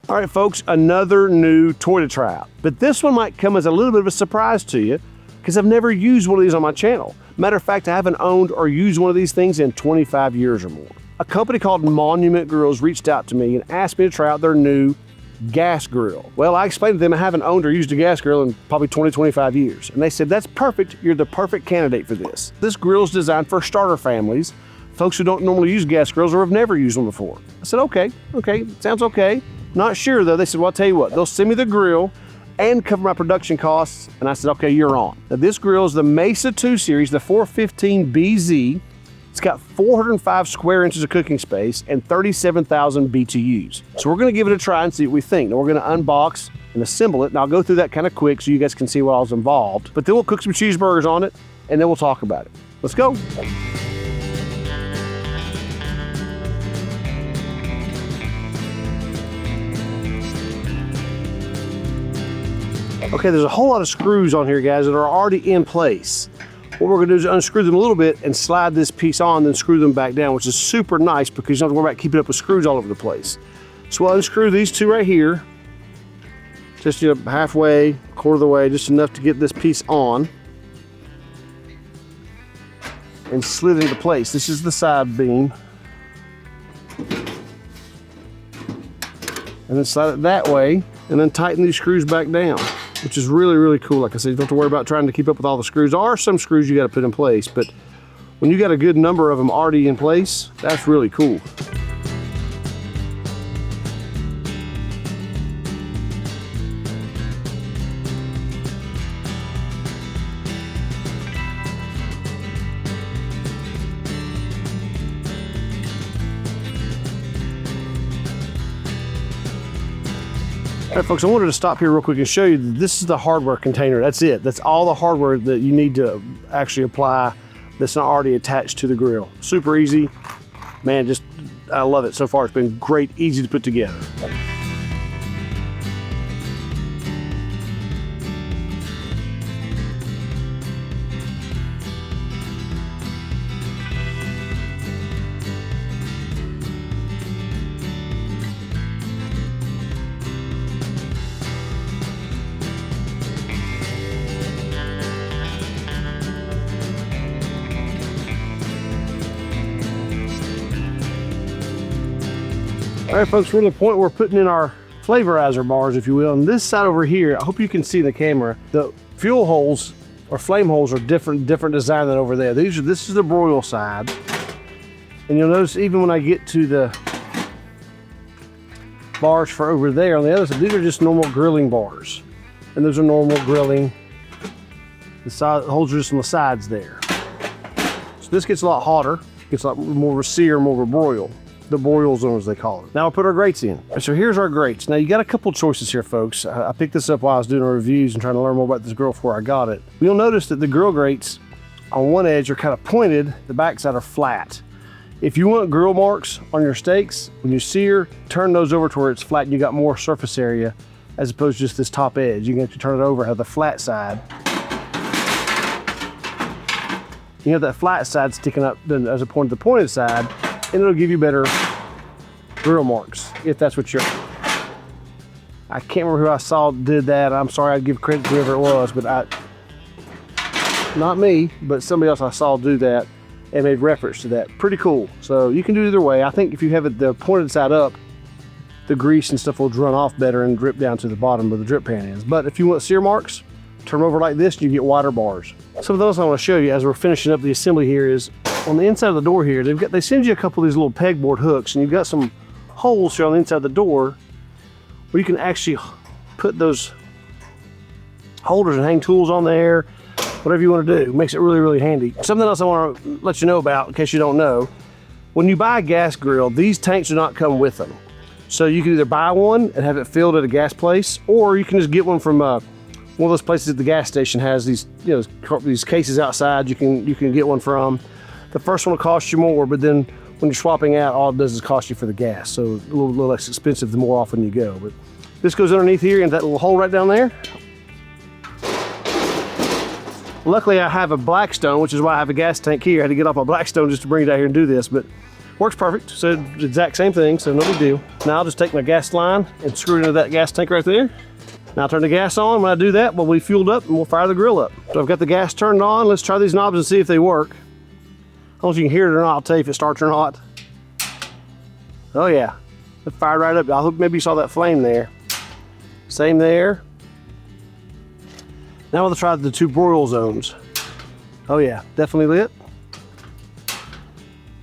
All right, folks, another new toy to try out. But this one might come as a little bit of a surprise to you because I've never used one of these on my channel. Matter of fact, I haven't owned or used one of these things in 25 years or more. A company called Monument Grills reached out to me and asked me to try out their new gas grill. Well, I explained to them I haven't owned or used a gas grill in probably 20, 25 years. And they said, that's perfect. You're the perfect candidate for this. This grill is designed for starter families, folks who don't normally use gas grills or have never used one before. I said, okay, sounds okay. Not sure though. They said, well, I'll tell you what, they'll send me the grill and cover my production costs. And I said, okay, you're on. Now this grill is the Mesa II series, the 415BZ. It's got 405 square inches of cooking space and 37,000 BTUs. So we're gonna give it a try and see what we think. Now we're gonna unbox and assemble it. And I'll go through that kind of quick so you guys can see what all's involved. But then we'll cook some cheeseburgers on it and then we'll talk about it. Let's go. Okay, there's a whole lot of screws on here, guys, that are already in place. What we're gonna do is unscrew them a little bit and slide this piece on, then screw them back down, which is super nice because you don't have to worry about keeping up with screws all over the place. So we'll unscrew these two right here, just halfway, quarter of the way, just enough to get this piece on and slid into place. This is the side beam. And then slide it that way, and then tighten these screws back down, which is really, really cool. Like I said, you don't have to worry about trying to keep up with all the screws. There are some screws you got to put in place, but when you got a good number of them already in place, that's really cool. All right, folks, I wanted to stop here real quick and show you that this is the hardware container. That's it. That's all the hardware that you need to actually apply that's not already attached to the grill. Super easy. Man, I love it so far. It's been great, easy to put together. All right, folks, we're at the point where we're putting in our flavorizer bars, if you will. And this side over here, I hope you can see in the camera, the fuel holes or flame holes are different design than over there. This is the broil side. And you'll notice even when I get to the bars for over there on the other side, these are just normal grilling bars. And those are normal grilling. The holes are just on the sides there. So this gets a lot hotter, gets a lot more of a sear, more of a broil. The broil zone, as they call it. Now we'll put our grates in. So here's our grates. Now you got a couple choices here, folks. I picked this up while I was doing our reviews and trying to learn more about this grill before I got it. You'll notice that the grill grates on one edge are kind of pointed, the backside are flat. If you want grill marks on your steaks, when you sear, turn those over to where it's flat and you got more surface area as opposed to just this top edge. You can have to turn it over, have the flat side. You have that flat side sticking up as opposed to the pointed side, and it'll give you better grill marks, if that's what you're... I can't remember who I saw did that. I'm sorry, I'd give credit to whoever it was, but not me, but somebody else I saw do that and made reference to that. Pretty cool. So you can do it either way. I think if you have it the pointed side up, the grease and stuff will run off better and drip down to the bottom where the drip pan is. But if you want sear marks, turn them over like this and you get wider bars. Something else I want to show you as we're finishing up the assembly here is on the inside of the door here, they send you a couple of these little pegboard hooks, and you've got some holes here on the inside of the door where you can actually put those holders and hang tools on there, whatever you want to do. It makes it really, really handy. Something else I want to let you know about, in case you don't know, when you buy a gas grill, these tanks do not come with them. So you can either buy one and have it filled at a gas place, or you can just get one from one of those places at the gas station has these, these cases outside you can get one from. The first one will cost you more, but then when you're swapping out, all it does is cost you for the gas. So a little less expensive the more often you go. But this goes underneath here in that little hole right down there. Luckily I have a Blackstone, which is why I have a gas tank here. I had to get off my Blackstone just to bring it out here and do this. But Works perfect, so the exact same thing, so no big deal. Now I'll just take my gas line and screw it into that gas tank right there. Now I'll turn the gas on. When I do that, we'll be fueled up and we'll fire the grill up. So I've got the gas turned on. Let's try these knobs and see if they work. I don't know if you can hear it or not. I'll tell you if it starts or not. Oh yeah, it fired right up. I hope maybe you saw that flame there. Same there. Now we'll try the 2 broil zones. Oh yeah, definitely lit.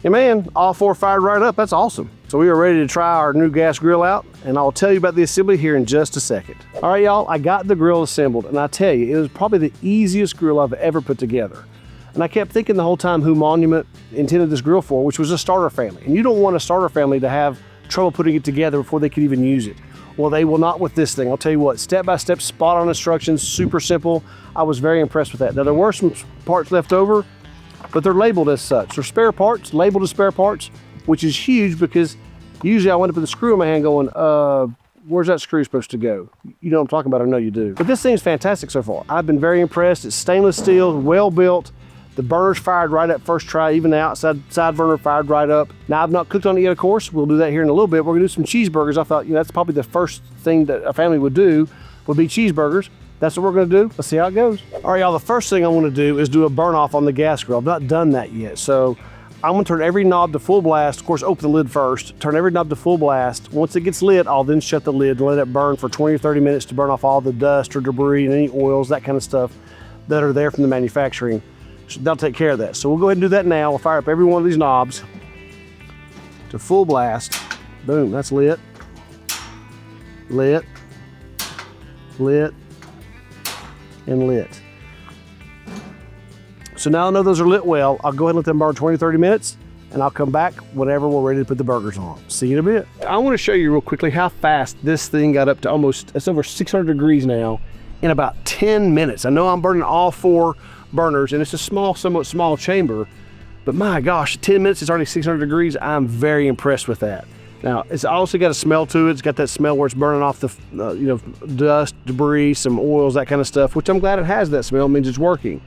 Yeah, man, all 4 fired right up. That's awesome. So we are ready to try our new gas grill out, and I'll tell you about the assembly here in just a second. All right, y'all, I got the grill assembled, and I tell you, it was probably the easiest grill I've ever put together. And I kept thinking the whole time who Monument intended this grill for, which was a starter family. And you don't want a starter family to have trouble putting it together before they could even use it. Well, they will not with this thing. I'll tell you what, step-by-step, spot-on instructions, super simple. I was very impressed with that. Now, there were some parts left over, but they're labeled as such. They're spare parts, labeled as spare parts, which is huge because usually I wind up with a screw in my hand going, where's that screw supposed to go? You know what I'm talking about, I know you do. But this thing's fantastic so far. I've been very impressed. It's stainless steel, well built. The burner's fired right up first try, even the outside side burner fired right up. Now, I've not cooked on it yet, of course. We'll do that here in a little bit. We're gonna do some cheeseburgers. I thought, that's probably the first thing that a family would do, would be cheeseburgers. That's what we're gonna do. Let's see how it goes. All right, y'all, the first thing I wanna do is do a burn off on the gas grill. I've not done that yet. So I'm gonna turn every knob to full blast. Of course, open the lid first. Turn every knob to full blast. Once it gets lit, I'll then shut the lid and let it burn for 20 or 30 minutes to burn off all the dust or debris and any oils, that kind of stuff that are there from the manufacturing. So that'll take care of that. So we'll go ahead and do that now. We'll fire up every one of these knobs to full blast. Boom, that's lit. Lit. Lit. And lit. So now I know those are lit well. I'll go ahead and let them burn 20, 30 minutes, and I'll come back whenever we're ready to put the burgers on. See you in a bit. I want to show you real quickly how fast this thing got up to it's over 600 degrees now in about 10 minutes. I know I'm burning all 4 burners, and it's a somewhat small chamber, but my gosh, 10 minutes, it's already 600 degrees. I'm very impressed with that. Now, it's also got a smell to it. It's got that smell where it's burning off the, dust, debris, some oils, that kind of stuff, which I'm glad it has that smell. It means it's working.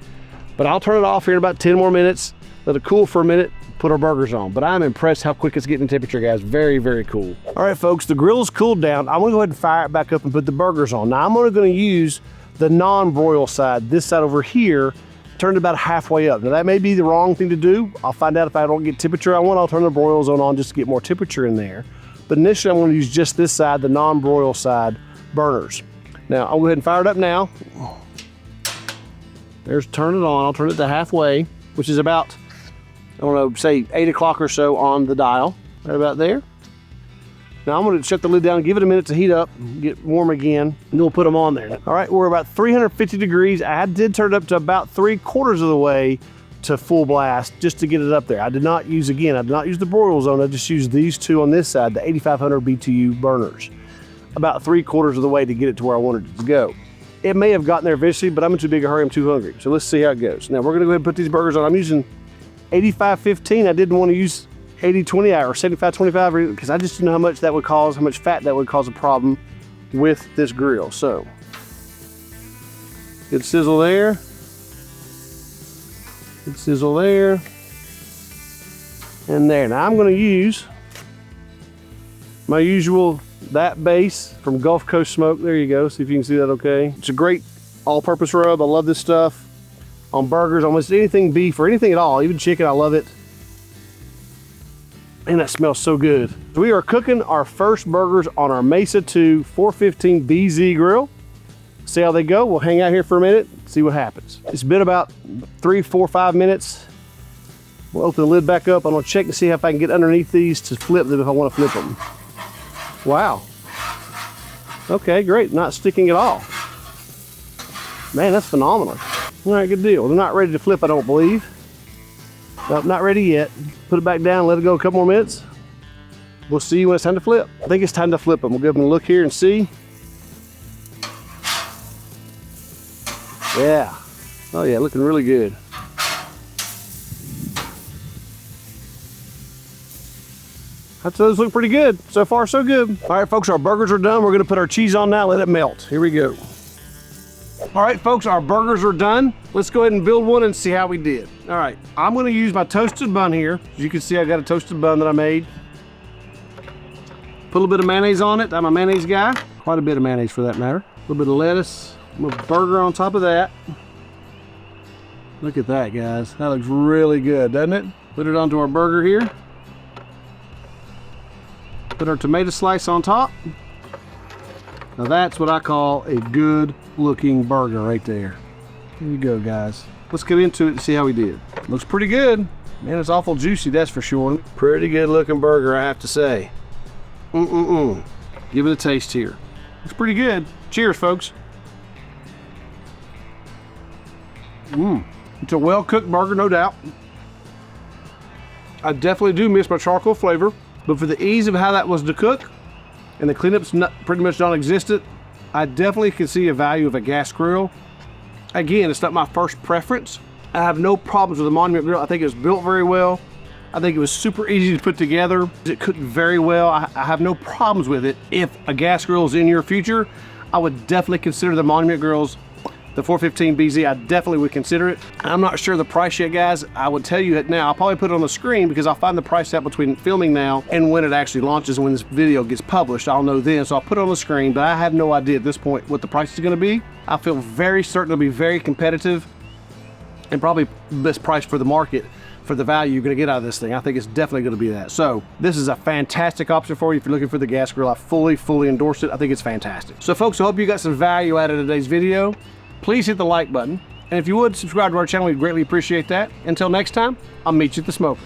But I'll turn it off here in about 10 more minutes, let it cool for a minute, put our burgers on. But I'm impressed how quick it's getting temperature, guys. Very, very cool. All right, folks, the grill is cooled down. I'm gonna go ahead and fire it back up and put the burgers on. Now, I'm only gonna use the non-broil side, this side over here, turned about halfway up. Now, that may be the wrong thing to do. I'll find out if I don't get temperature I want. I'll turn the broil zone on just to get more temperature in there. But initially, I'm gonna use just this side, the non-broil side burners. Now, I'll go ahead and fire it up now. There's turn it on. I'll turn it to halfway, which is about, I don't know, say 8 o'clock or so on the dial, right about there. Now I'm gonna shut the lid down, give it a minute to heat up, get warm again, and then we'll put them on there. All right, we're about 350 degrees. I did turn it up to about 3/4 of the way to full blast just to get it up there. I did not use the broil zone. I just used these 2 on this side, the 8500 BTU burners. About 3/4 of the way to get it to where I wanted it to go. It may have gotten there eventually, but I'm in too big a hurry, I'm too hungry. So let's see how it goes. Now we're gonna go ahead and put these burgers on. I'm using 85-15. I didn't want to use 80-20 or 75-25 because I just didn't know how much that would cause, how much fat that would cause a problem with this grill. So, good sizzle there. Good sizzle there. And there. Now I'm gonna use my usual that base from Gulf Coast Smoke. There you go, see if you can see that okay. It's a great all-purpose rub. I love this stuff on burgers, almost anything beef or anything at all, even chicken, I love it. And that smells so good. We are cooking our first burgers on our Mesa II 415 BZ grill. See how they go. We'll hang out here for a minute, see what happens. It's been about 3, 4, 5 minutes. We'll open the lid back up. I'm gonna check to see if I can get underneath these to flip them if I wanna flip them. Wow. Okay, great, not sticking at all. Man, that's phenomenal. All right, good deal. They're not ready to flip, I don't believe. Nope, not ready yet. Put it back down, let it go a couple more minutes. We'll see when it's time to flip. I think it's time to flip them. We'll give them a look here and see. Yeah. Oh yeah, looking really good. Those look pretty good. So far, so good. All right, folks, our burgers are done. We're gonna put our cheese on now, let it melt. Here we go. All right, folks, our burgers are done. Let's go ahead and build one and see how we did. All right, I'm gonna use my toasted bun here. As you can see, I got a toasted bun that I made. Put a little bit of mayonnaise on it. I'm a mayonnaise guy. Quite a bit of mayonnaise for that matter. A little bit of lettuce. A little burger on top of that. Look at that, guys. That looks really good, doesn't it? Put it onto our burger here. Put our tomato slice on top. Now that's what I call a good looking burger right there. Here you go, guys. Let's get into it and see how we did. Looks pretty good. Man, it's awful juicy, that's for sure. Pretty good looking burger, I have to say. Give it a taste here. Looks pretty good. Cheers, folks. It's a well-cooked burger, no doubt. I definitely do miss my charcoal flavor, but for the ease of how that was to cook, and the cleanups pretty much non-existent, I definitely can see a value of a gas grill. Again, it's not my first preference. I have no problems with the Monument Grill. I think it was built very well. I think it was super easy to put together. It cooked very well. I have no problems with it. If a gas grill is in your future, I would definitely consider the Monument Grills, the 415BZ. I definitely would consider it. I'm not sure the price yet, guys. I would tell you it now. I'll probably put it on the screen because I'll find the price out between filming now and when it actually launches, and when this video gets published. I'll know then, so I'll put it on the screen, but I have no idea at this point what the price is gonna be. I feel very certain it'll be very competitive and probably best price for the market for the value you're gonna get out of this thing. I think it's definitely gonna be that. So this is a fantastic option for you if you're looking for the gas grill. I fully endorse it. I think it's fantastic. So folks, I hope you got some value out of today's video. Please hit the like button. And if you would, subscribe to our channel. We'd greatly appreciate that. Until next time, I'll meet you at the smoker.